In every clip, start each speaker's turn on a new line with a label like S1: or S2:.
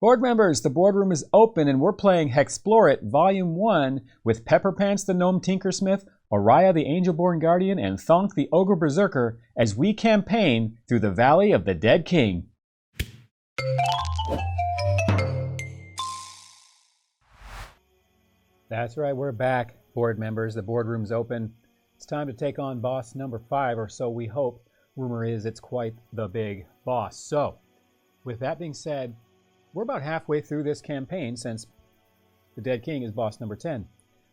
S1: Board members, the boardroom is open and we're playing Hexplore It Volume 1 with Pepperpants the Gnome Tinkersmith, Oriah the Angelborn Guardian, and Thunk the Ogre Berserker as we campaign through the Valley of the Dead King. That's right, we're back, board members. The boardroom's open. It's time to take on boss number 5, or so we hope. Rumor is it's quite the big boss. So, with that being said, we're about halfway through this campaign since the Dead King is boss number 10.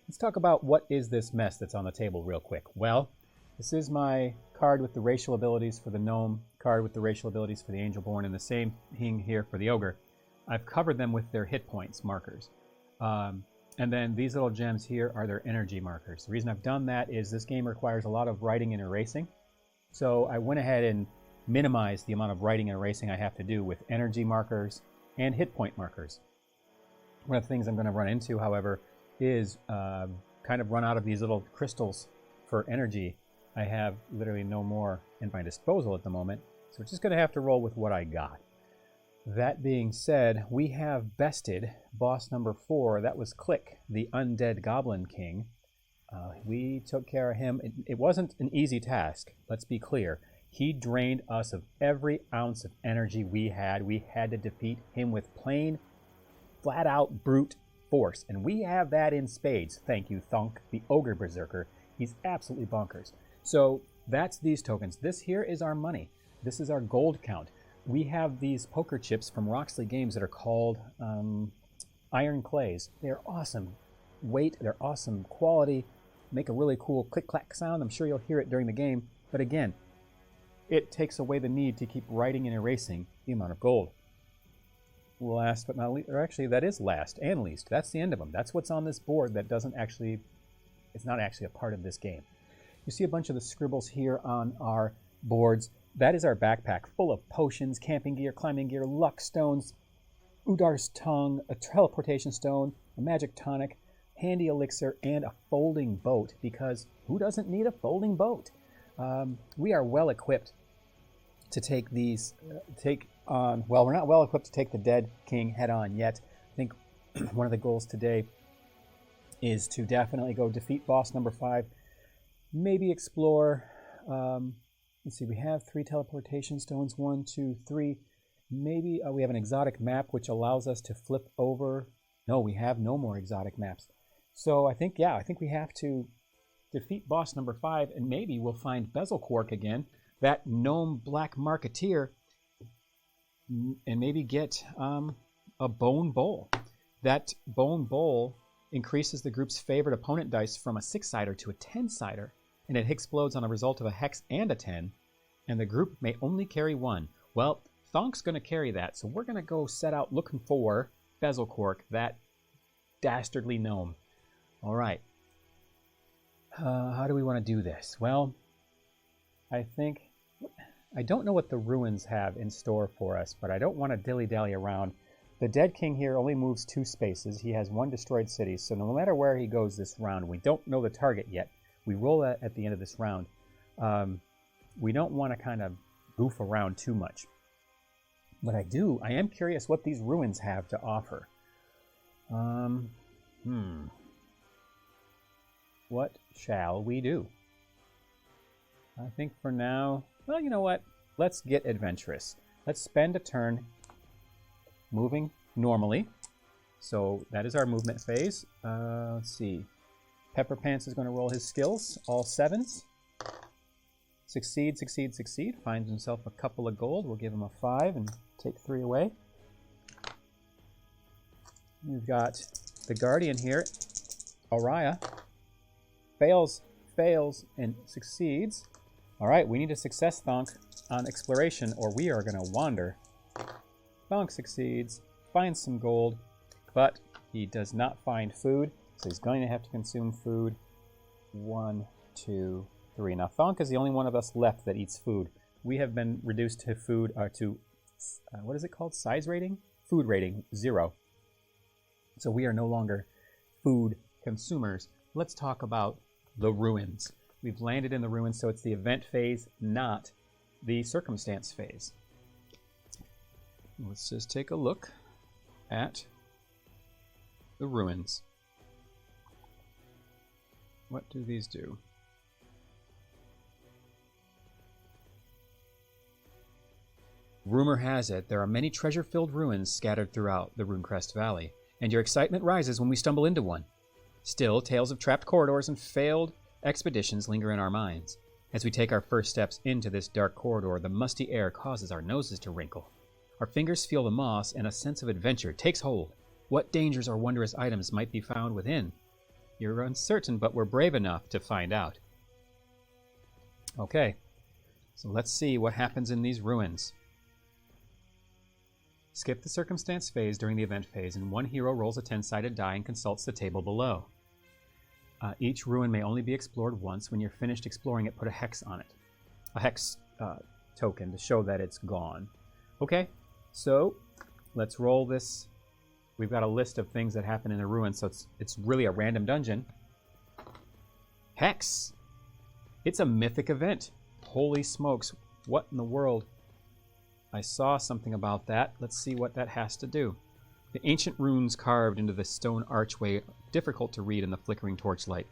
S1: Let's talk about what is this mess that's on the table real quick. Well, this is my card with the racial abilities for the gnome, card with the racial abilities for the Angelborn, and the same thing here for the ogre. I've covered them with their hit points markers. And then these little gems here are their energy markers. The reason I've done that is this game requires a lot of writing and erasing. So I went ahead and minimized the amount of writing and erasing I have to do with energy markers and hit point markers. One of the things I'm going to run into, however, is kind of run out of these little crystals for energy. I have literally no more in my disposal at the moment, so we're just going to have to roll with what I got. That being said, we have bested boss number 4. That was Click, the Undead Goblin King. We took care of him. It wasn't an easy task, let's be clear. He drained us of every ounce of energy we had. We had to defeat him with plain, flat-out brute force. And we have that in spades. Thank you, Thonk, the Ogre Berserker. He's absolutely bonkers. So that's these tokens. This here is our money. This is our gold count. We have these poker chips from Roxley Games that are called Iron Clays. They're awesome weight. They're awesome quality. Make a really cool click-clack sound. I'm sure you'll hear it during the game. But again, it takes away the need to keep writing and erasing the amount of gold. Last but not least, or actually that is last and least. That's the end of them. That's what's on this board that doesn't actually, it's not actually a part of this game. You see a bunch of the scribbles here on our boards. That is our backpack full of potions, camping gear, climbing gear, luck stones, Udar's tongue, a teleportation stone, a magic tonic, handy elixir, and a folding boat, because who doesn't need a folding boat? We are well equipped to take these, well, we're not well equipped to take the Dead King head on yet. I think one of the goals today is to definitely go defeat boss number 5, maybe explore, let's see, we have 3 teleportation stones, 1, 2, 3, maybe we have an exotic map which allows us to flip over. No, we have no more exotic maps. So I think, yeah, I think we have to defeat boss number 5, and maybe we'll find Bezel Quark again, that gnome black marketeer, and maybe get a bone bowl. That bone bowl increases the group's favorite opponent dice from a 6-sider to a 10-sider, and it explodes on a result of a hex and a 10, and the group may only carry 1. Well, Thonk's going to carry that, so we're going to go set out looking for Bezel Quark, that dastardly gnome. All right. How do we want to do this? Well, I don't know what the ruins have in store for us, but I don't want to dilly-dally around. The Dead King here only moves 2 spaces. He has 1 destroyed city, so no matter where he goes this round, we don't know the target yet. We roll that at the end of this round. We don't want to kind of goof around too much. But I am curious what these ruins have to offer. What shall we do? I think for now, well, you know what? Let's get adventurous. Let's spend a turn moving normally. So that is our movement phase. Let's see. Pepperpants is going to roll his skills, all 7s. Succeed, succeed, succeed. Finds himself a couple of gold. We'll give him a 5 and take 3 away. We've got the Guardian here, Oriah. Fails, and succeeds. All right, we need a success, Thonk, on exploration, or we are going to wander. Thonk succeeds, finds some gold, but he does not find food, so he's going to have to consume food. 1, 2, 3. Now, Thonk is the only one of us left that eats food. We have been reduced to food, what is it called? Size rating? Food rating, 0. So we are no longer food consumers. Let's talk about the ruins. We've landed in the ruins, so it's the event phase, not the circumstance phase. Let's just take a look. at the ruins. What do these do? Rumor has it there are many treasure-filled ruins scattered throughout the Runecrest Valley, and your excitement rises when we stumble into one. Still, tales of trapped corridors and failed expeditions linger in our minds. As we take our first steps into this dark corridor, the musty air causes our noses to wrinkle. Our fingers feel the moss, and a sense of adventure takes hold. What dangers or wondrous items might be found within? You're uncertain, but we're brave enough to find out. Okay, so let's see what happens in these ruins. Skip the circumstance phase during the event phase, and one hero rolls a 10-sided die and consults the table below. Each ruin may only be explored once. When you're finished exploring it, put a hex on it. A hex token to show that it's gone. Okay, so let's roll this. We've got a list of things that happen in a ruin, so it's really a random dungeon. Hex! It's a mythic event. Holy smokes, what in the world? I saw something about that. Let's see what that has to do. The ancient runes carved into the stone archway, difficult to read in the flickering torchlight.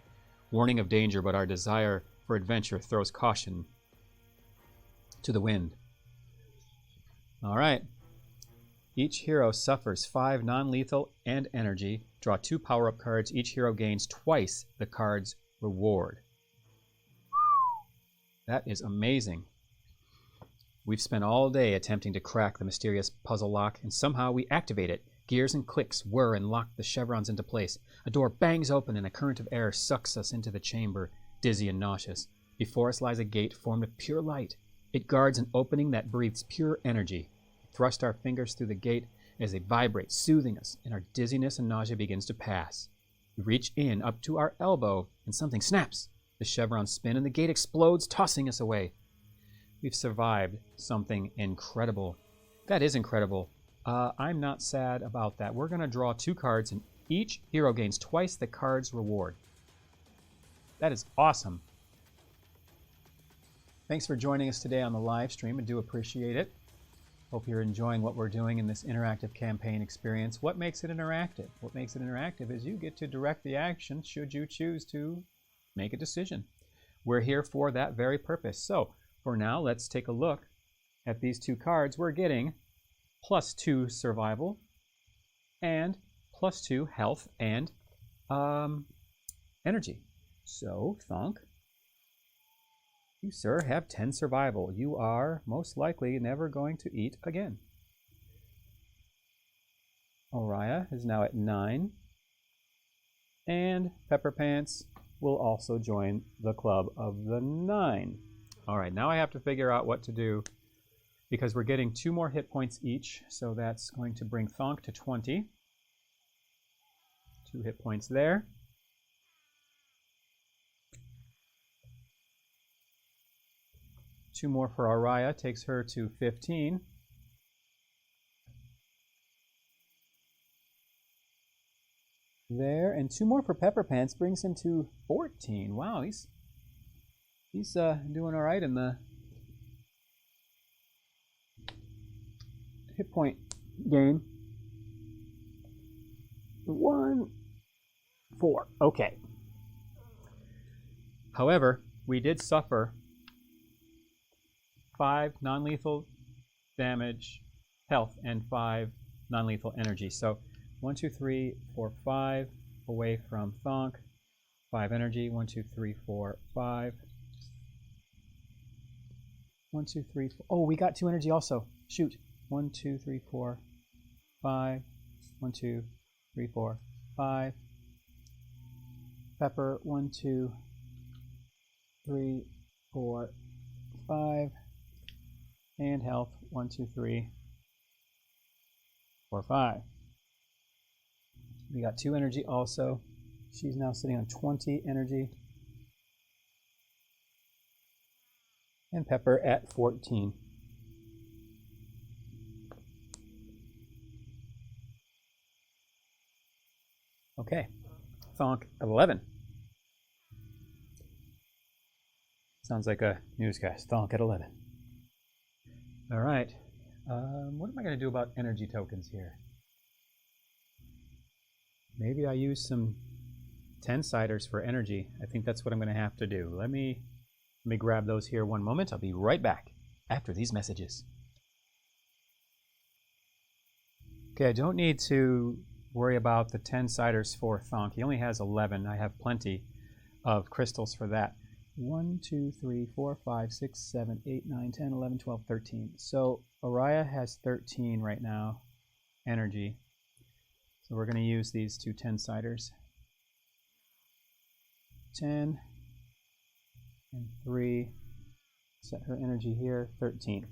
S1: Warning of danger, but our desire for adventure throws caution to the wind. All right. Each hero suffers 5 non-lethal and energy. Draw 2 power-up cards. Each hero gains twice the card's reward. That is amazing. We've spent all day attempting to crack the mysterious puzzle lock, and somehow we activate it. Gears and clicks whir and lock the chevrons into place. A door bangs open and a current of air sucks us into the chamber, dizzy and nauseous. Before us lies a gate formed of pure light. It guards an opening that breathes pure energy. We thrust our fingers through the gate as they vibrate, soothing us, and our dizziness and nausea begins to pass. We reach in up to our elbow, and something snaps. The chevrons spin and the gate explodes, tossing us away. We've survived something incredible. That is incredible. I'm not sad about that. We're going to draw 2 cards, and each hero gains twice the card's reward. That is awesome. Thanks for joining us today on the live stream. I do appreciate it. Hope you're enjoying what we're doing in this interactive campaign experience. What makes it interactive? What makes it interactive is you get to direct the action should you choose to make a decision. We're here for that very purpose. So, for now, let's take a look at these 2 cards. We're getting +2 survival and +2 health and energy. So, Thonk, you, sir, have 10 survival. You are most likely never going to eat again. Oriah is now at 9. And Pepper Pants will also join the club of the 9. All right, now I have to figure out what to do because we're getting 2 more hit points each, so that's going to bring Thonk to 20. 2 hit points there. Two more for Oriah takes her to 15. There, and 2 more for Pepper Pants brings him to 14. Wow, he's doing all right in the hit point game. 1, 4. Okay. However, we did suffer 5 non-lethal damage, health, and 5 non-lethal energy. So 1, 2, 3, 4, 5 away from Thonk. 5 energy. 1, 2, 3, 4, 5. 1, 2, 3, 4. Oh, we got 2 energy also. Shoot. 1, 2, 3, 4, 5. 1, 2, 3, 4, 5. Pepper. 1, 2, 3, 4, 5. And health. 1, 2, 3, 4, 5. We got 2 energy also. She's now sitting on 20 energy. And Pepper at 14. Okay, Thonk at 11. Sounds like a newscast. Thonk at 11. All right. What am I going to do about energy tokens here? maybe I use some 10-siders for energy. I think that's what I'm going to have to do. Let me grab those here one moment. I'll be right back after these messages. Okay, I don't need to worry about the 10-siders for Thonk. He only has 11. I have plenty of crystals for that. 1, 2, 3, 4, 5, 6, 7, 8, 9, 10, 11, 12, 13. So Araya has 13 right now, energy. So we're going to use these two 10-siders. 10 and 3. Set her energy here, 13.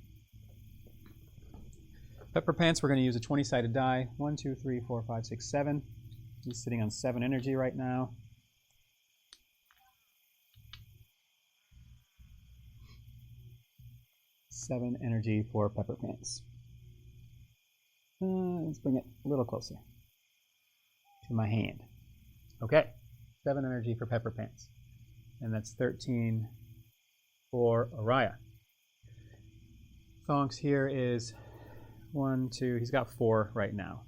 S1: Pepper Pants, we're going to use a 20-sided die. 1, 2, 3, 4, 5, 6, 7. He's sitting on 7 energy right now. Seven energy for Pepper Pants. Let's bring it a little closer to my hand. Okay, 7 energy for Pepper Pants. And that's 13 for Araya. Thonk's here is 1, 2, he's got 4 right now.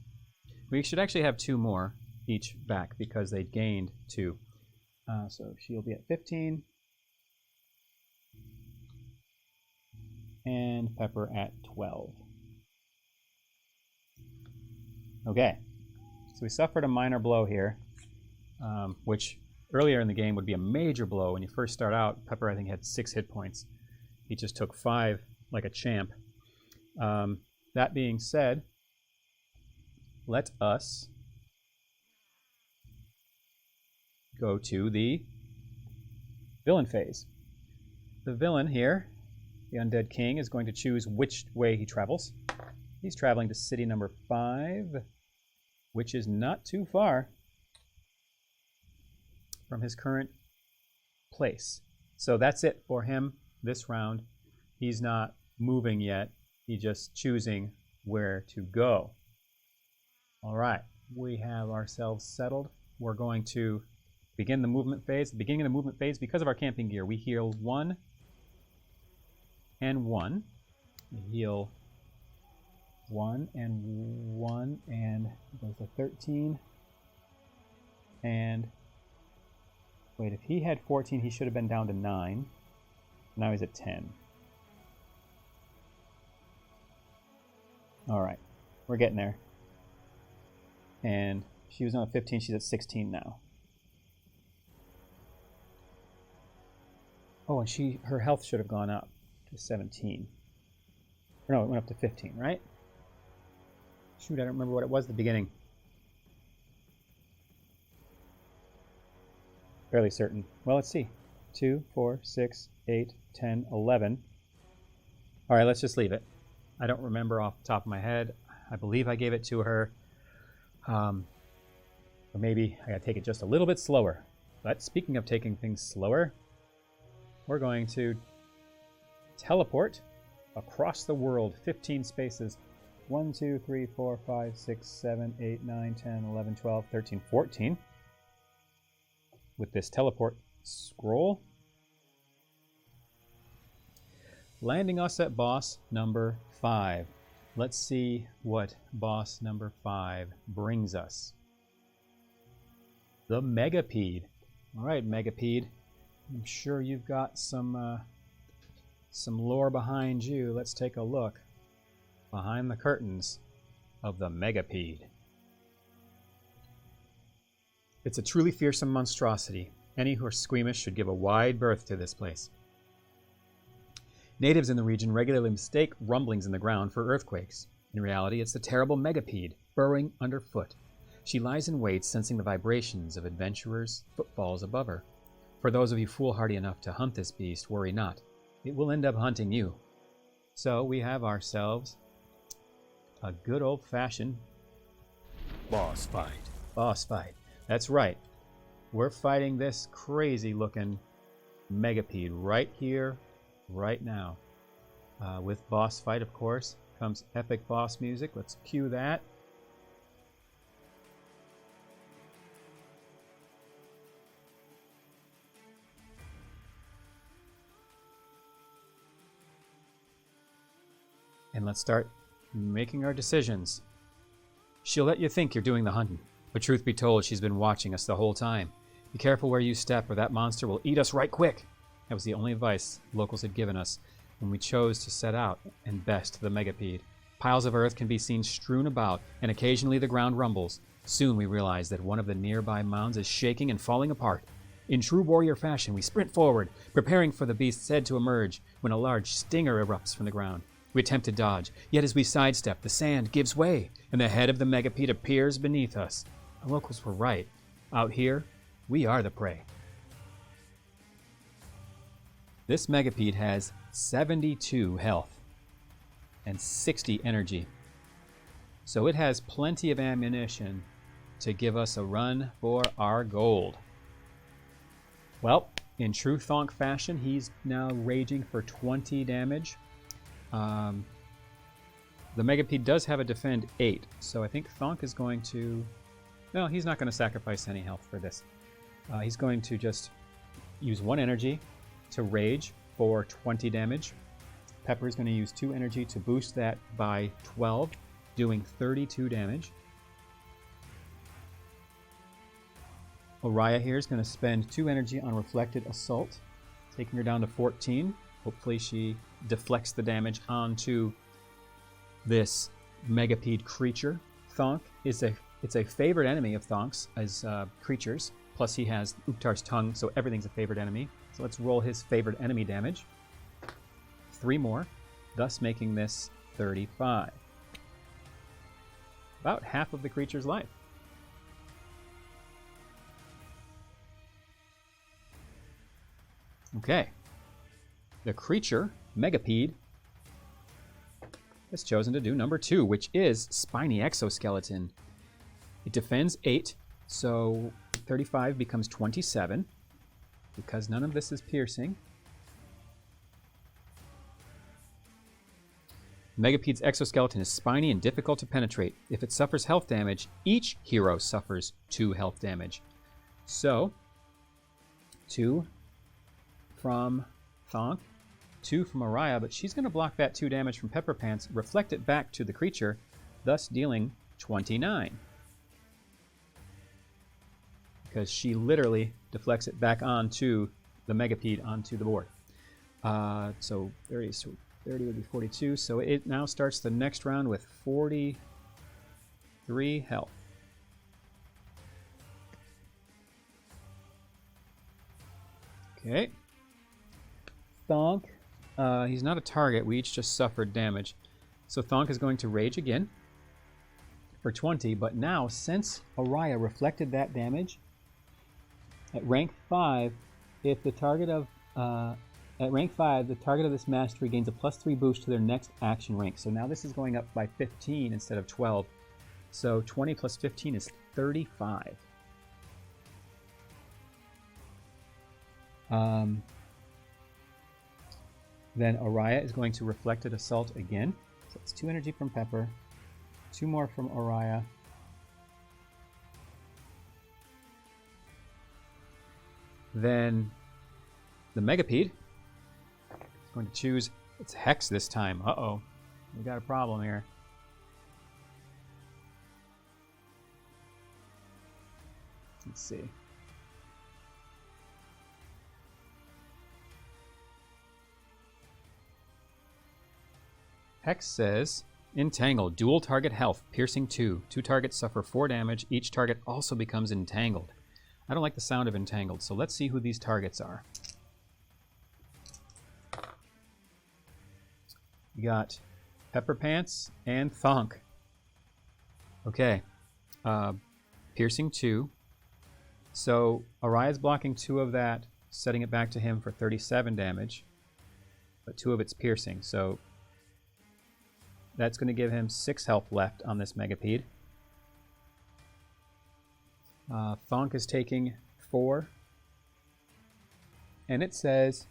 S1: We should actually have 2 more each back because they gained 2. So she'll be at 15. And Pepper at 12. Okay, so we suffered a minor blow here, which earlier in the game would be a major blow. When you first start out, Pepper, I think, had 6 hit points. He just took 5 like a champ. That being said, let us go to the villain phase. The villain here, the Undead King, is going to choose which way he travels. He's traveling to city number 5, which is not too far from his current place. So that's it for him this round. He's not moving yet. He's just choosing where to go. All right, we have ourselves settled. We're going to begin the movement phase. At the beginning of the movement phase, because of our camping gear, we heal 1 and 1. We heal 1 and 1, and there's a 13. And wait, if he had 14, he should have been down to 9. Now he's at 10. All right, we're getting there. And she was on 15, she's at 16 now. Oh, and her health should have gone up to 17. Or no, it went up to 15, right? Shoot, I don't remember what it was at the beginning. Fairly certain. Well, let's see. 2, 4, 6, 8, 10, 11. All right, let's just leave it. I don't remember off the top of my head. I believe I gave it to her. Or maybe I gotta take it just a little bit slower. But speaking of taking things slower, we're going to teleport across the world 15 spaces. 1, 2, 3, 4, 5, 6, 7, 8, 9, 10, 11, 12, 13, 14. With this teleport scroll. Landing us at boss number 5. Let's see what boss number 5 brings us. The Megapede. All right, Megapede. I'm sure you've got some lore behind you. Let's take a look behind the curtains of the Megapede. It's a truly fearsome monstrosity. Any who are squeamish should give a wide berth to this place. Natives in the region regularly mistake rumblings in the ground for earthquakes. In reality, it's the terrible Megapede, burrowing underfoot. She lies in wait, sensing the vibrations of adventurers' footfalls above her. For those of you foolhardy enough to hunt this beast, worry not. It will end up hunting you. So we have ourselves a good old-fashioned
S2: boss fight.
S1: Boss fight. That's right. We're fighting this crazy-looking Megapede right here, right now. With boss fight, of course, comes epic boss music. Let's cue that. And let's start making our decisions. She'll let you think you're doing the hunting, But truth be told, she's been watching us the whole time. Be careful where you step, or that monster will eat us right quick. That was the only advice locals had given us when we chose to set out and best the Megapede. Piles of earth can be seen strewn about, and occasionally the ground rumbles. Soon we realize that one of the nearby mounds is shaking and falling apart. In true warrior fashion, we sprint forward, preparing for the beast's head to emerge when a large stinger erupts from the ground. We attempt to dodge, yet as we sidestep, the sand gives way, and the head of the Megapede appears beneath us. The locals were right. Out here, we are the prey. This Megapede has 72 health and 60 energy. So it has plenty of ammunition to give us a run for our gold. Well, in true Thonk fashion, he's now raging for 20 damage. The Megapede does have a defend 8, so I think Thonk is going to... No, he's not going to sacrifice any health for this. He's going to just use 1 energy to rage for 20 damage. Pepper is going to use 2 energy to boost that by 12, doing 32 damage. Oriya here is going to spend 2 energy on Reflected Assault, taking her down to 14. Hopefully she deflects the damage onto this Megapede creature. Thonk is a favorite enemy of Thonk's as creatures. Plus he has Uktar's tongue, so everything's a favorite enemy. So let's roll his favorite enemy damage. 3 more, thus making this 35. About half of the creature's life. Okay. The creature, Megapede, has chosen to do number 2, which is Spiny Exoskeleton. It defends 8, so 35 becomes 27, because none of this is piercing. Megapede's exoskeleton is spiny and difficult to penetrate. If it suffers health damage, each hero suffers 2 health damage. So, 2 from Thonk, 2 from Oriya, but she's going to block that 2 damage from Pepper Pants, reflect it back to the creature, thus dealing 29. Because she literally deflects it back onto the Megapede, onto the board. So 30 would be 42, so it now starts the next round with 43 health. Okay. Thonk, he's not a target, we each just suffered damage. So Thonk is going to rage again for 20, but now since Oriya reflected that damage, at rank 5, if the target of at rank 5, the target of this mastery gains a +3 boost to their next action rank. So now this is going up by 15 instead of 12. So 20 plus 15 is 35. Then Oriya is going to Reflected Assault again. So it's 2 energy from Pepper, 2 more from Oriya. Then the Megapede is going to choose its Hex this time. Uh-oh. We got a problem here. Let's see. Hex says, Entangled, dual target health, piercing 2. 2 targets suffer 4 damage. Each target also becomes entangled. I don't like the sound of entangled, so let's see who these targets are. We got Pepper Pants and Thonk. Okay. Piercing 2. So Oriya's blocking 2 of that, setting it back to him for 37 damage. But 2 of it's piercing, so that's going to give him 6 health left on this Megapede. Thonk is taking 4. And it says,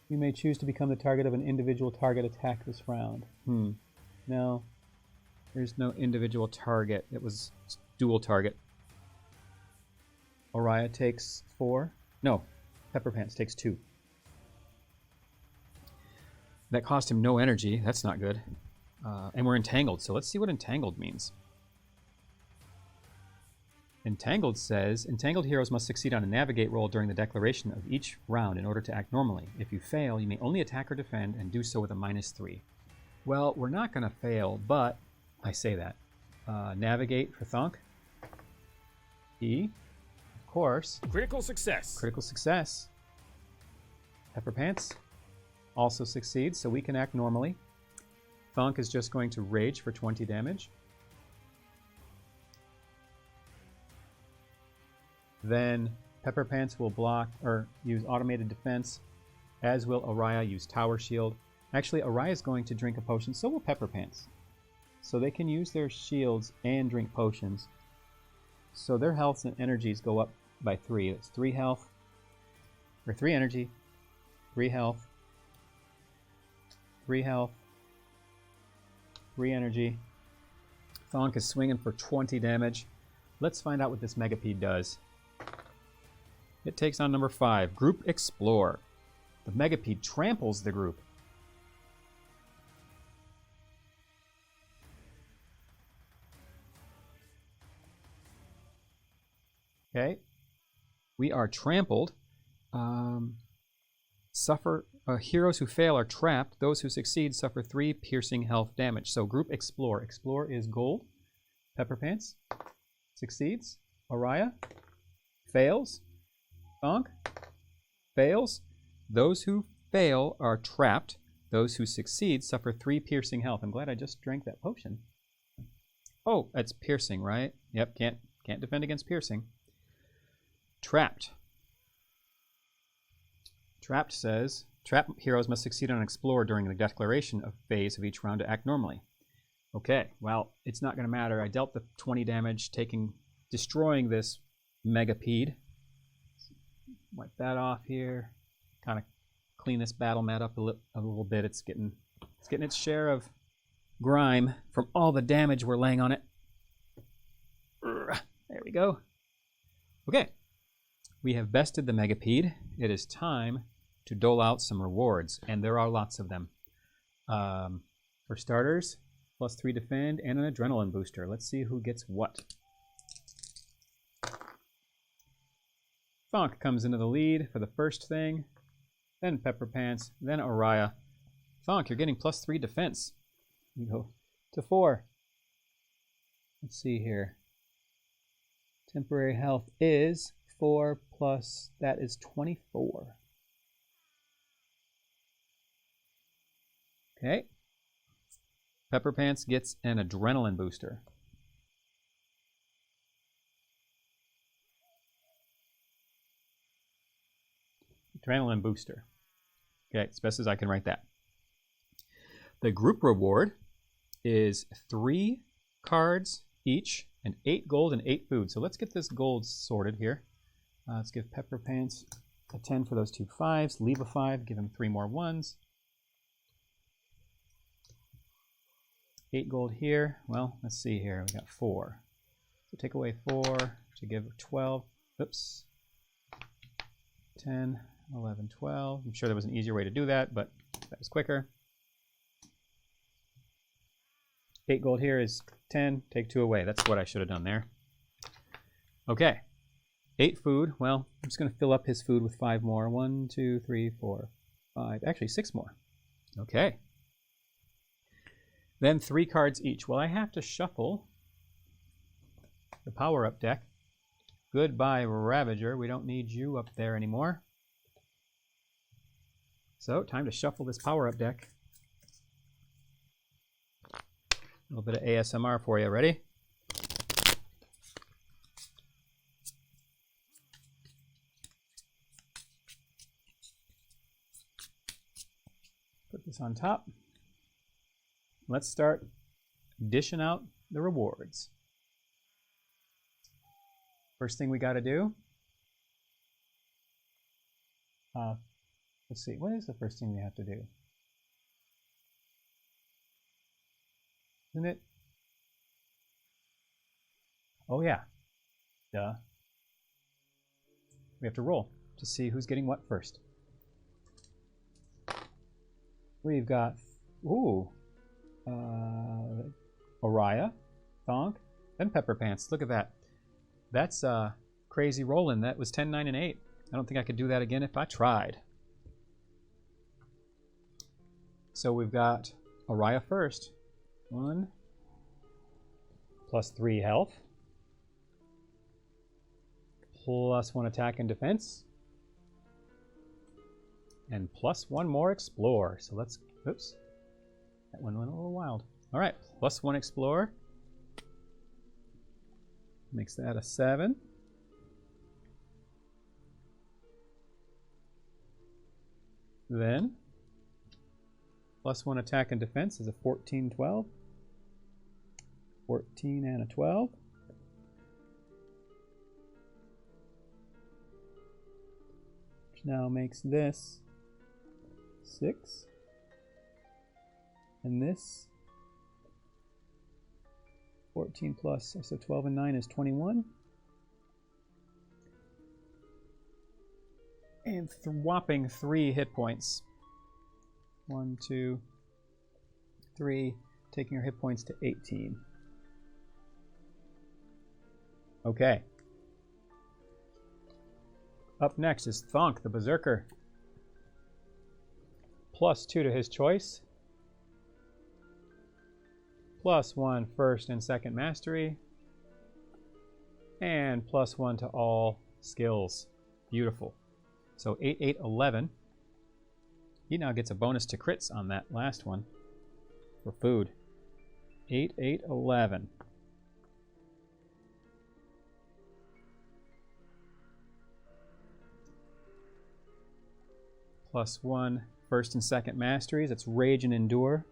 S1: you may choose to become the target of an individual target attack this round. No. There's no individual target. It was dual target. Oriya takes 4. No. Pepper Pants takes 2. That cost him no energy. That's not good. And we're entangled, so let's see what entangled means. Entangled says, entangled heroes must succeed on a navigate roll during the declaration of each round in order to act normally. If you fail, you may only attack or defend and do so with a -3. Well, we're not going to fail, but I say that. Navigate for Thonk. E. Of course.
S2: Critical success.
S1: Critical success. Pepper Pants also succeeds, so we can act normally. Thonk is just going to rage for 20 damage. Then Pepper Pants will block or use automated defense, as will Araya use Tower Shield. Actually, Araya is going to drink a potion, so will Pepper Pants. So they can use their shields and drink potions. So their health and energies go up by 3. That's 3 health, or 3 energy, 3 health, 3 health, 3 energy. Thonk is swinging for 20 damage. Let's find out what this Megapede does. It takes on number 5, Group Explore. The Megapede tramples the group. Okay. We are trampled. Heroes who fail are trapped. Those who succeed suffer 3 piercing health damage. So Group Explore. Explore is gold. Pepper Pants succeeds. Araya fails. Thonk fails. Those who fail are trapped. Those who succeed suffer 3 piercing health. I'm glad I just drank that potion. Oh, that's piercing, right? Yep, can't defend against piercing. Trapped. Trapped says, trapped heroes must succeed on Explore during the declaration of phase of each round to act normally. Okay, well, it's not going to matter. I dealt the 20 damage, destroying this Megapede. Wipe that off here. Kind of clean this battle mat up a little bit. It's getting its share of grime from all the damage we're laying on it. There we go. Okay. We have bested the Megapede. It is time to dole out some rewards, and there are lots of them. For starters, +3 defend and an adrenaline booster. Let's see who gets what. Thonk comes into the lead for the first thing, then Pepper Pants, then Araya. Thonk, you're getting +3 defense. You go to 4. Let's see here. Temporary health is 4 plus, that is 24. Okay. Pepper Pants gets an adrenaline booster. Adrenaline booster. Okay, as best as I can write that. The group reward is 3 cards each and 8 gold and 8 food. So let's get this gold sorted here. Let's give Pepper Pants a 10 for those 2 5s. Leave a 5, give him 3 more 1s. 8 gold here. Well, let's see here. We got 4. So take away 4 to give 12. Oops. 10, 11, 12. I'm sure there was an easier way to do that, but that was quicker. 8 gold here is 10. Take 2 away. That's what I should have done there. Okay. 8 food. Well, I'm just going to fill up his food with 5 more. 1, 2, 3, 4, 5. Actually, 6 more. Okay. Then 3 cards each. Well, I have to shuffle the power-up deck. Goodbye, Ravager. We don't need you up there anymore. So, time to shuffle this power-up deck. A little bit of ASMR for you. Ready? Put this on top. Let's start dishing out the rewards. First thing we got to do, let's see, what is the first thing we have to do? Isn't it? Oh yeah, duh. We have to roll to see who's getting what first. We've got, Araya, Thonk, then Pepper Pants. Look at that. That's crazy rolling. That was 10, 9, and 8. I don't think I could do that again if I tried. So we've got Araya first. 1 plus 3 health. Plus 1 attack and defense. And plus 1 more explore. So let's, oops. That one went a little wild. All right, plus 1 explore. Makes that a 7. Then, plus 1 attack and defense is a 14, 12. 14 and a 12. Which now makes this 6. And this 14 plus, so 12 and 9 is 21. And whopping 3 hit points. 1, 2, 3, taking our hit points to 18. Okay. Up next is Thunk the Berserker. Plus 2 to his choice. Plus 1 first and second mastery. And plus 1 to all skills. Beautiful. So 8, 8, 11. He now gets a bonus to crits on that last one for food. 8, 8, 11. Plus 1 first and second masteries. That's Rage and Endure.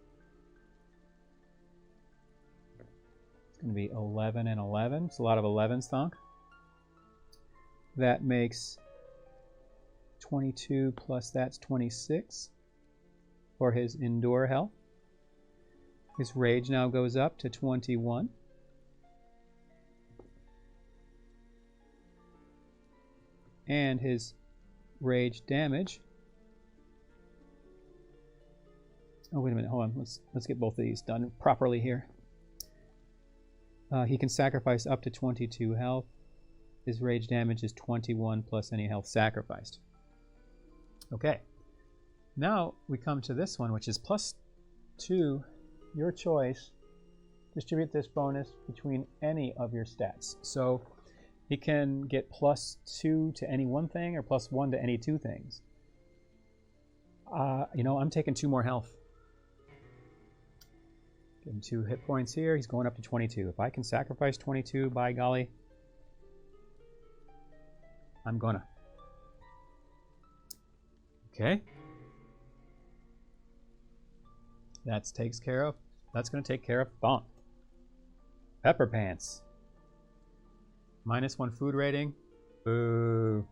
S1: It's going to be 11 and 11. It's a lot of 11s, Thonk. That makes 22 plus that's 26 for his Endure health. His Rage now goes up to 21. And his Rage damage. Oh, wait a minute. Hold on. Let's get both of these done properly here. He can sacrifice up to 22 health. His Rage damage is 21 plus any health sacrificed. Okay. Now we come to this one, which is plus 2, your choice. Distribute this bonus between any of your stats. So he can get plus 2 to any one thing or plus 1 to any 2 things. You know, I'm taking 2 more health. Give him 2 hit points here. He's going up to 22. If I can sacrifice 22, by golly, I'm gonna. Okay. That's going to take care of Thonk. Pepper Pants. -1 food rating. Boo.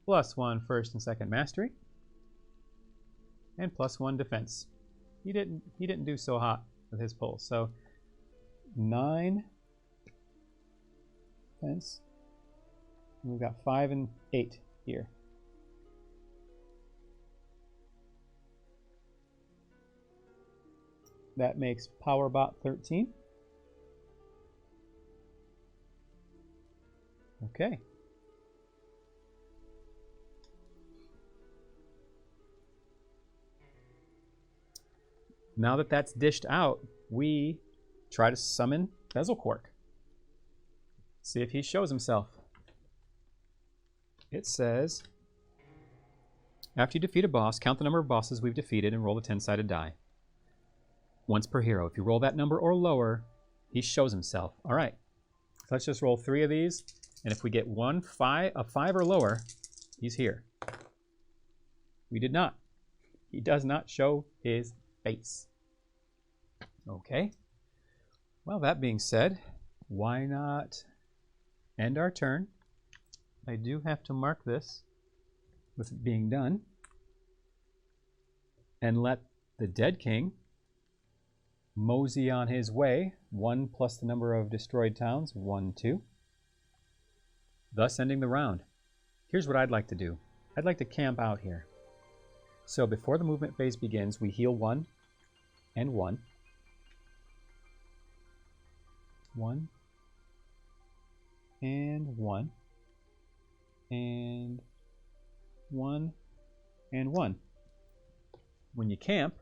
S1: Plus 1 first and second mastery. And plus 1 defense. He didn't do so hot with his pull. So 9 defense. And we've got 5 and 8 here. That makes Powerbot 13. Okay. Now that that's dished out, we try to summon Bezelquark. See if he shows himself. It says, after you defeat a boss, count the number of bosses we've defeated and roll a 10-sided die. Once per hero. If you roll that number or lower, he shows himself. All right. So let's just roll 3 of these. And if we get a 5 or lower, he's here. We did not. He does not show his face. Okay. Well, that being said, why not end our turn? I do have to mark this with it being done. And let the dead king mosey on his way. 1 plus the number of destroyed towns. 1, 2. Thus ending the round. Here's what I'd like to do. I'd like to camp out here. So before the movement phase begins, we heal 1 and 1. 1 and 1, and 1, and 1. When you camp,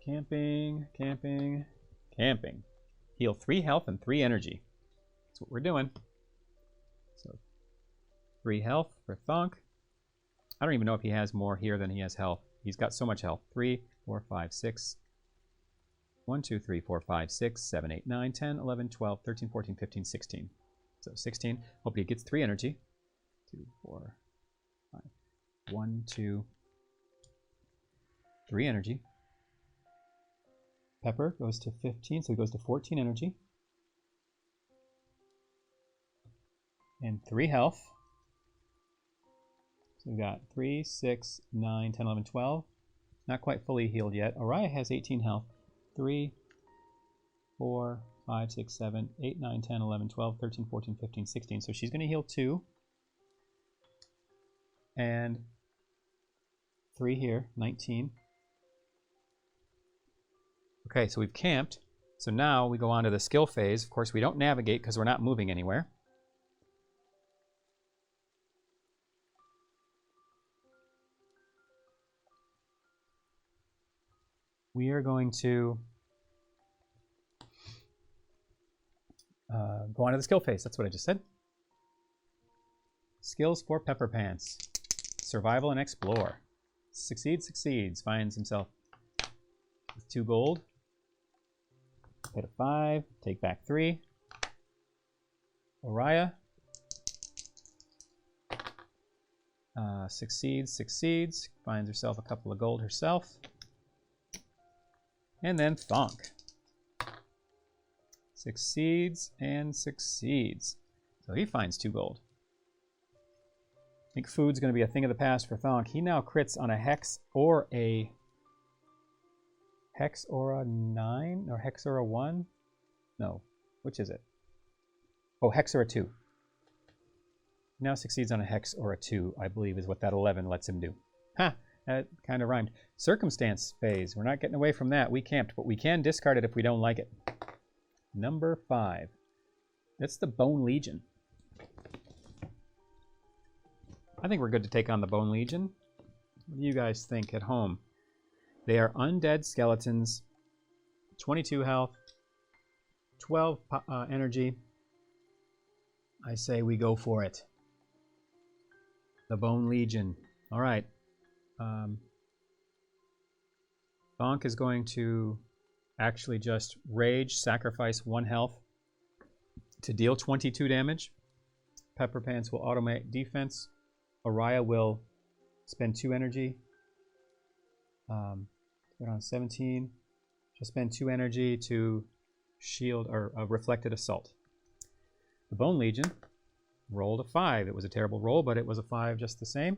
S1: camping, heal 3 health and 3 energy. That's what we're doing. So 3 health for Thonk. I don't even know if he has more here than he has health. He's got so much health. 3, 4, 5, 6. 1, 2, 3, 4, 5, 6, 7, 8, 9, 10, 11, 12, 13, 14, 15, 16. So 16. Hope he gets 3 energy. 2, 4, 5. 1, 2, 3 energy. Pepper goes to 15, so he goes to 14 energy. And 3 health. So we've got 3, 6, 9, 10, 11, 12. Not quite fully healed yet. Araya has 18 health. 3, 4, 5, 6, 7, 8, 9, 10, 11, 12, 13, 14, 15, 16. So she's going to heal 2. And 3 here, 19. Okay, so we've camped. So now we go on to the skill phase. Of course, we don't navigate because we're not moving anywhere. We are going to go on to the skill phase. That's what I just said. Skills for Pepper Pants. Survival and explore. Succeeds. Finds himself with 2 gold. Pay to 5. Take back 3. Araya. Succeeds. Finds herself a couple of gold herself. And then Thonk. Succeeds. So he finds 2 gold. I think food's going to be a thing of the past for Thonk. He now crits on a hex or a 9 or hex or a 1. No, which is it? Oh, hex or a 2. Now succeeds on a hex or a 2, I believe is what that 11 lets him do. Ha! That kind of rhymed. Circumstance phase. We're not getting away from that. We camped, but we can discard it if we don't like it. Number 5. That's the Bone Legion. I think we're good to take on the Bone Legion. What do you guys think at home? They are undead skeletons. 22 health. 12 energy. I say we go for it. The Bone Legion. All right. Thonk is going to actually just rage, sacrifice 1 health to deal 22 damage. Pepper Pants will automate defense. Araya will spend 2 energy. Put on 17. She'll spend 2 energy to shield or reflected assault. The Bone Legion rolled a 5. It was a terrible roll, but it was a 5 just the same.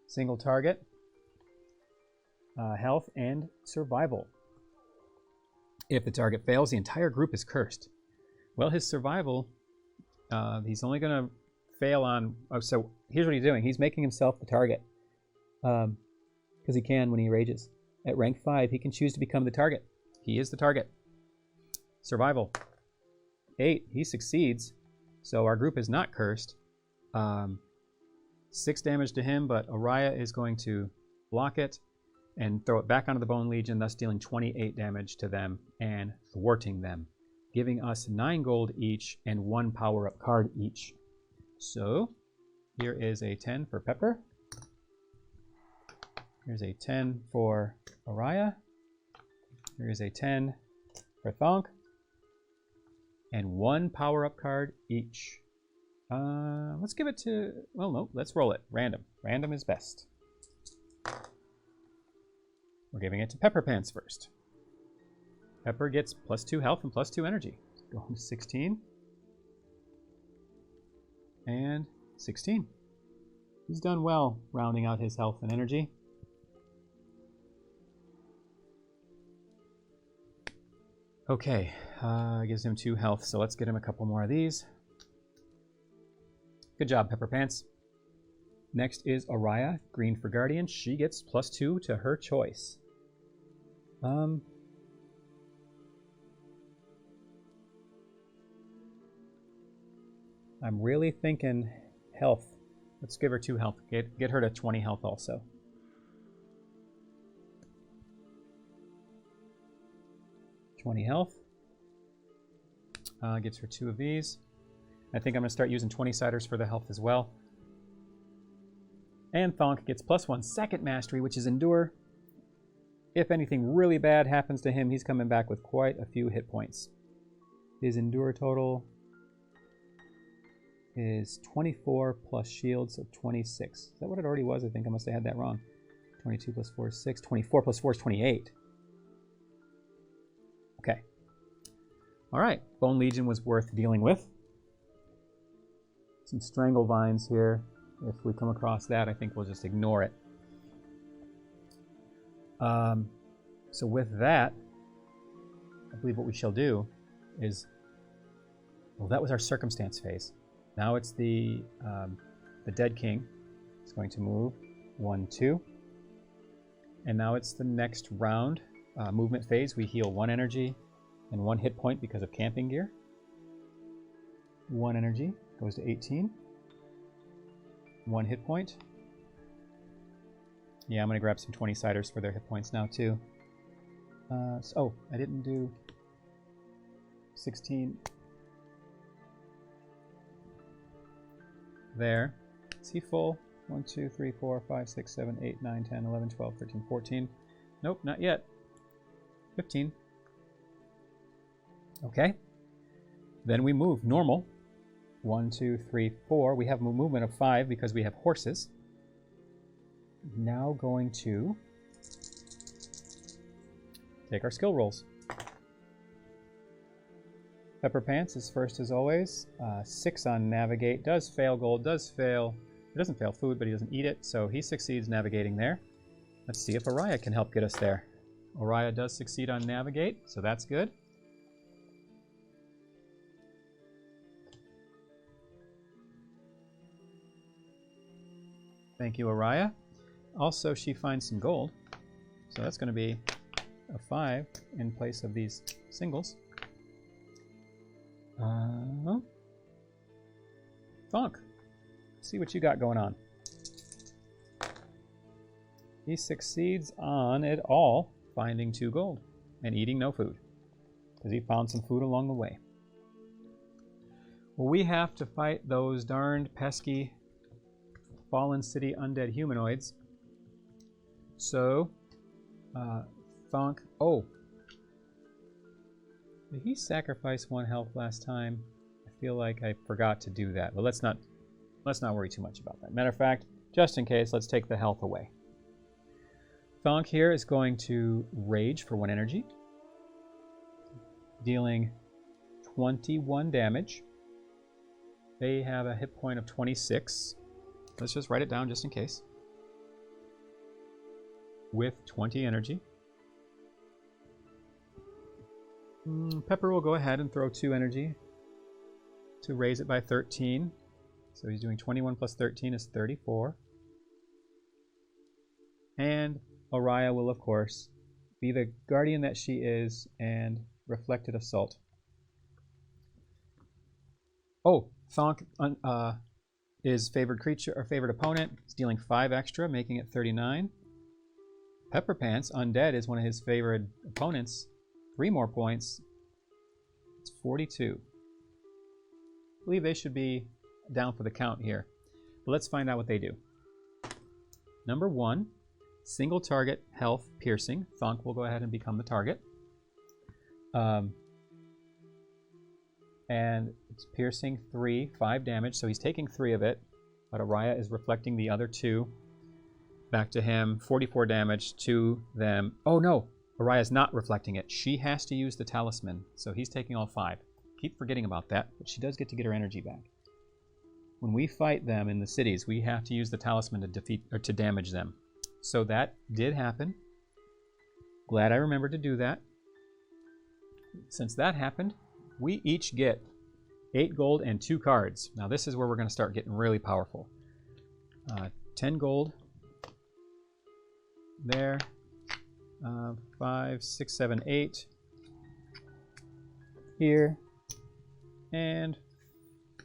S1: Single target, health, and survival. If the target fails, the entire group is cursed. Well, his survival, he's only going to fail on... Oh, so here's what he's doing. He's making himself the target. Because he can when he rages. At rank 5, he can choose to become the target. He is the target. Survival. 8, he succeeds. So our group is not cursed. 6 damage to him, but Araya is going to block it and throw it back onto the Bone Legion, thus dealing 28 damage to them and thwarting them, giving us 9 gold each and 1 power-up card each. So here is a 10 for Pepper. Here's a 10 for Araya. Here's a 10 for Thonk. And 1 power-up card each. Let's give it to... Well, no, let's roll it. Random. Random is best. We're giving it to Pepper Pants first. Pepper gets +2 health and +2 energy. Go home to 16. And 16. He's done well rounding out his health and energy. Okay, gives him 2 health, so let's get him a couple more of these. Good job, Pepper Pants. Next is Araya, green for Guardian. She gets +2 to her choice. I'm really thinking health. Let's give her 2 health. Get her to 20 health also. $20 health. Gives her 2 of these. I think I'm going to start using 20-siders for the health as well. And Thonk gets +1 second mastery, which is Endure. If anything really bad happens to him, he's coming back with quite a few hit points. His Endure total is 24 plus shield, so 26. Is that what it already was? I think I must have had that wrong. 22 plus 4 is 6. 24 plus 4 is 28. Okay. All right. Bone Legion was worth dealing with. Some Strangle Vines here. If we come across that, I think we'll just ignore it. So with that, I believe what we shall do is... Well, that was our circumstance phase. Now it's the Dead King. It's going to move 1, 2. And now it's the next round. Movement phase, we heal 1 energy and 1 hit point because of camping gear. 1 energy goes to 18. 1 hit point. Yeah, I'm going to grab some 20-siders for their hit points now, too. Oh, I didn't do 16. There. Is he full? 1, 2, 3, 4, 5, 6, 7, 8, 9, 10, 11, 12, 13, 14. Nope, not yet. 15. Okay. Then we move normal. 1, 2, 3, 4. We have a movement of 5 because we have horses. Now going to take our skill rolls. Pepper Pants is first as always. 6 on Navigate. Does fail gold, does fail... He doesn't fail food, but he doesn't eat it, so he succeeds navigating there. Let's see if Araya can help get us there. Araya does succeed on Navigate, so that's good. Thank you, Araya. Also, she finds some gold, so that's going to be a 5 in place of these singles. Thonk, see what you got going on. He succeeds on it all, finding 2 gold and eating no food, because he found some food along the way. Well, we have to fight those darned pesky Fallen City undead humanoids. So, Thonk... Oh! Did he sacrifice 1 health last time? I feel like I forgot to do that. But let's not worry too much about that. Matter of fact, just in case, let's take the health away. Thonk here is going to rage for 1 energy, dealing 21 damage. They have a hit point of 26. Let's just write it down just in case. With 20 energy. Pepper will go ahead and throw 2 energy to raise it by 13. So he's doing 21 plus 13 is 34. And Araya will, of course, be the guardian that she is and Reflected Assault. Oh, Thonk is favored creature or favored opponent. He's dealing 5 extra, making it 39. Pepper Pants, undead, is one of his favorite opponents. 3 more points. It's 42. I believe they should be down for the count here. But let's find out what they do. Number 1, single target health piercing. Thonk will go ahead and become the target. And it's piercing 3, 5 damage, so he's taking 3 of it. But Araya is reflecting the other 2 back to him. 44 damage to them. Oh no, Araya's not reflecting it. She has to use the talisman, so he's taking all 5. Keep forgetting about that, but she does get to get her energy back. When we fight them in the cities, we have to use the talisman to defeat or to damage them. So that did happen. Glad I remembered to do that. Since that happened, we each get 8 gold and 2 cards. Now this is where we're going to start getting really powerful. 10 gold. There. 5, 6, 7, 8. Here. And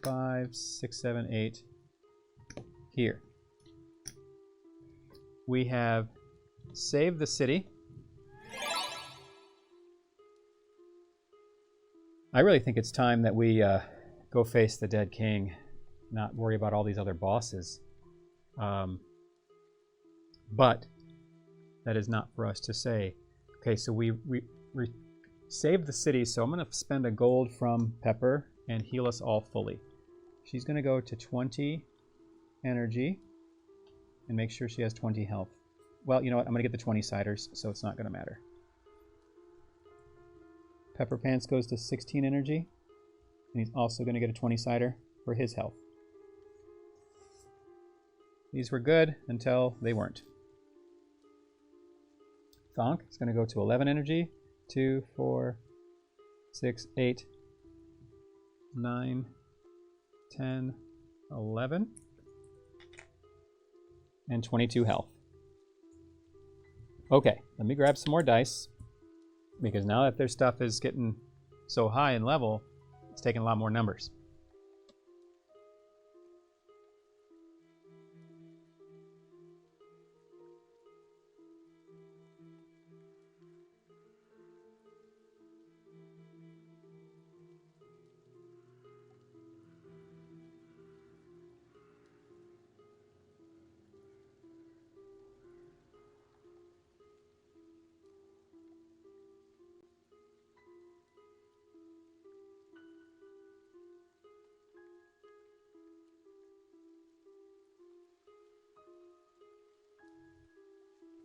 S1: 5, 6, 7, 8 here. We have saved the city. I really think it's time that we go face the dead king, not worry about all these other bosses. But that is not for us to say. Okay, so we saved the city, so I'm going to spend a gold from Pepper and heal us all fully. She's going to go to 20 energy and make sure she has 20 health. Well, you know what? I'm going to get the 20 ciders, so it's not going to matter. Pepper Pants goes to 16 energy, and he's also going to get a 20 cider for his health. These were good until they weren't. Thonk is going to go to 11 energy. 2, 4, 6, 8, 9, 10, 11, and 22 health. Okay, let me grab some more dice, because now that their stuff is getting so high in level, it's taking a lot more numbers.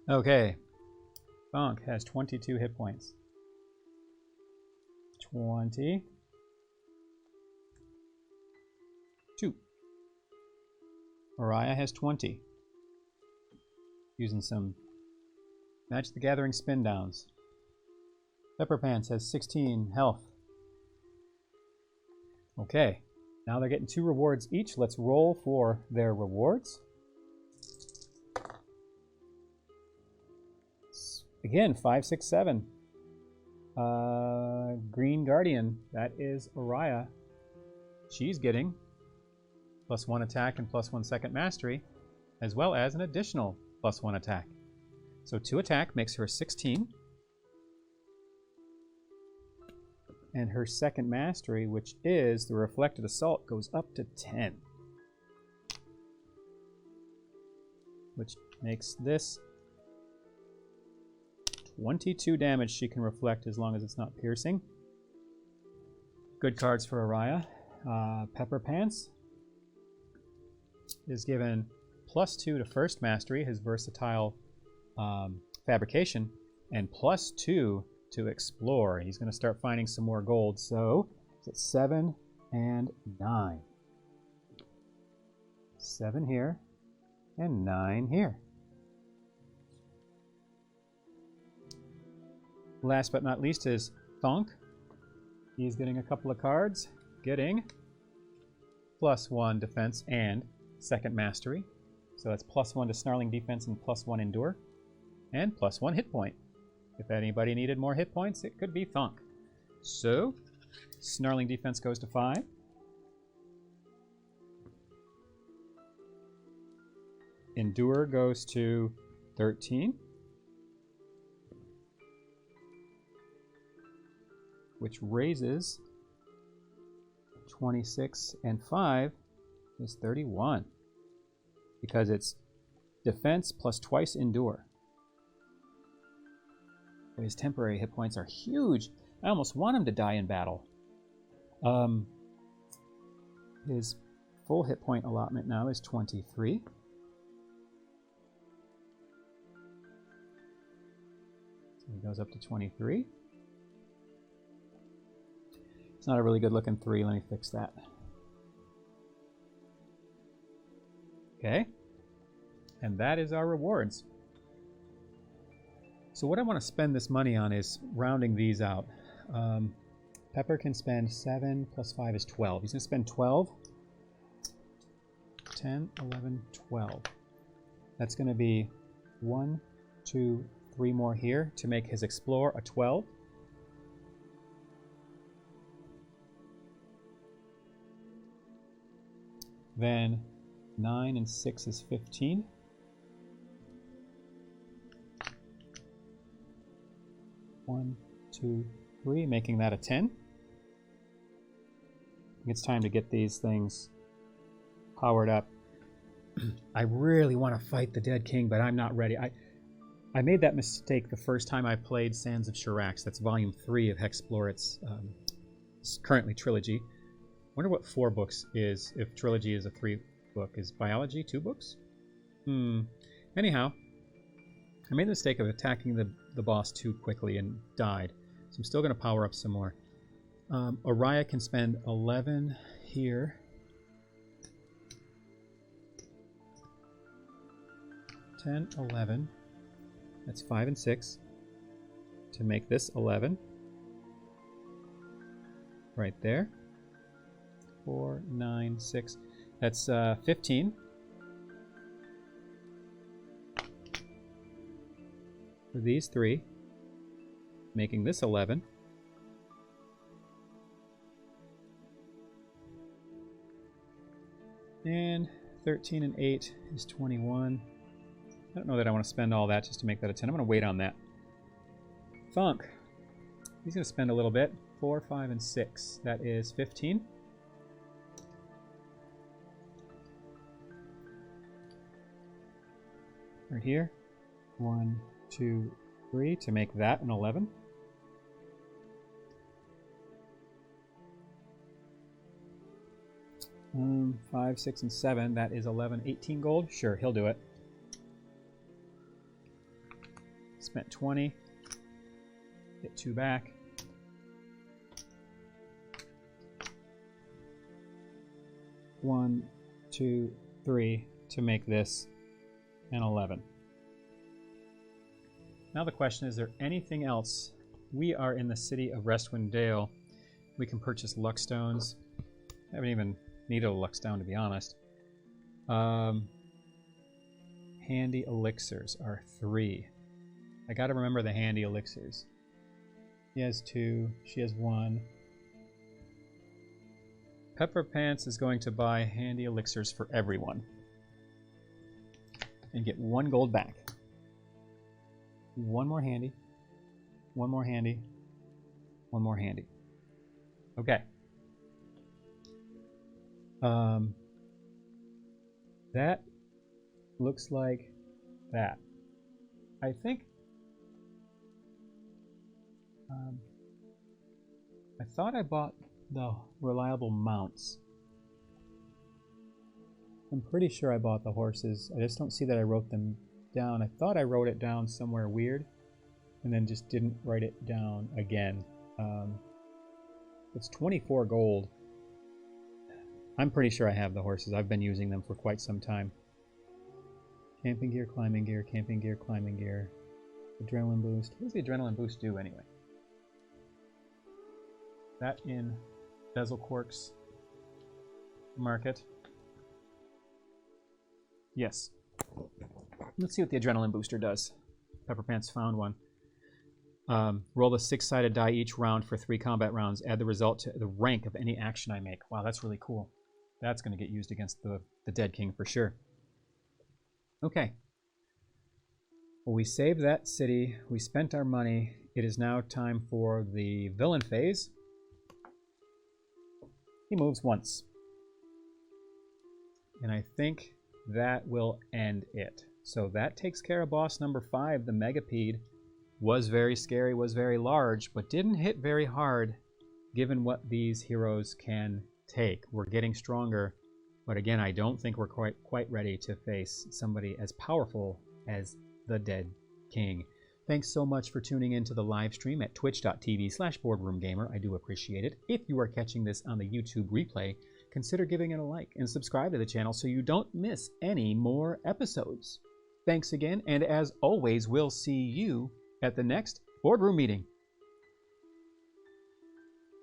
S1: Okay, Thonk has 22 hit points. 20. 2. Mariah has 20. Using some Magic the Gathering spin downs. Pepper Pants has 16 health. Okay, now they're getting 2 rewards each. Let's roll for their rewards. Again, 5, 6, 7. Green Guardian, that is Araya. She's getting +1 attack and +1 second mastery, as well as an additional +1 attack. So 2 attack makes her 16. And her second mastery, which is the Reflected Assault, goes up to 10. Which makes this 22 damage she can reflect as long as it's not piercing. Good cards for Araya. Pepper Pants is given +2 to first mastery, his versatile fabrication, and +2 to explore. He's going to start finding some more gold. So it's 7 and 9. 7 here and 9 here. Last but not least is Thonk. He's getting a couple of cards, getting +1 defense and second mastery. So that's +1 to snarling defense and +1 endure, and +1 hit point. If anybody needed more hit points, it could be Thonk. So snarling defense goes to 5. Endure goes to 13. Which raises 26 and 5 is 31. Because it's defense plus twice endure. But his temporary hit points are huge. I almost want him to die in battle. His full hit point allotment now is 23. So he goes up to 23. It's not a really good looking 3. Let me fix that. Okay. And that is our rewards. So what I want to spend this money on is rounding these out. Pepper can spend 7 plus 5 is 12. He's going to spend 12. 10, 11, 12. That's going to be 1, 2, 3 more here to make his Explore a 12. Then 9 and 6 is 15. One, 2, 3, making that a 10. It's time to get these things powered up. I really want to fight the Dead King, but I'm not ready. I made that mistake the first time I played Sands of Shirax. That's Volume 3 of Hexplore It's currently trilogy. Wonder what 4 books is, if trilogy is a 3-book. Is biology 2 books? Anyhow, I made the mistake of attacking the boss too quickly and died. So I'm still going to power up some more. Araya can spend 11 here. 10, 11. That's 5 and 6 to make this 11. Right there. 4, 9, 6. That's 15. For these 3, making this 11. And 13 and 8 is 21. I don't know that I want to spend all that just to make that a 10. I'm going to wait on that. Thonk. He's going to spend a little bit. 4, 5, and 6. That is 15. Right here. 1, 2, 3 to make that an 11. Five, 6, and 7. That is 11. 18 gold. Sure, he'll do it. Spent 20. Get 2 back. One, 2, 3 to make this an 11. Now the question is there anything else? We are in the city of Restwind Dale. We can purchase luck stones. I haven't even needed a luck stone, to be honest. Handy elixirs are 3. I gotta remember the handy elixirs. He has 2. She has 1. Pepper Pants is going to buy handy elixirs for everyone. And get 1 gold back. 1 more handy. 1 more handy. 1 more handy. Okay. That looks like that. I think I thought I bought the reliable mounts. I'm pretty sure I bought the horses. I just don't see that I wrote them down. I thought I wrote it down somewhere weird and then just didn't write it down again. It's 24 gold. I'm pretty sure I have the horses. I've been using them for quite some time. Camping gear, climbing gear, camping gear, climbing gear. Adrenaline boost. What does the adrenaline boost do anyway? That in Bezel Quark's market. Yes. Let's see what the adrenaline booster does. Pepper Pants found one. Roll a 6-sided die each round for 3 combat rounds. Add the result to the rank of any action I make. Wow, that's really cool. That's going to get used against the Dead King for sure. Okay. Well, we saved that city. We spent our money. It is now time for the villain phase. He moves once. And I think that will end it. So that takes care of boss number 5, the Megapede. Was very scary, was very large, but didn't hit very hard given what these heroes can take. We're getting stronger, but again, I don't think we're quite ready to face somebody as powerful as the Dead King. Thanks so much for tuning in to the live stream at twitch.tv/boardroomgamer. I do appreciate it. If you are catching this on the YouTube replay, consider giving it a like and subscribe to the channel so you don't miss any more episodes. Thanks again, and as always, we'll see you at the next BoardRoom meeting.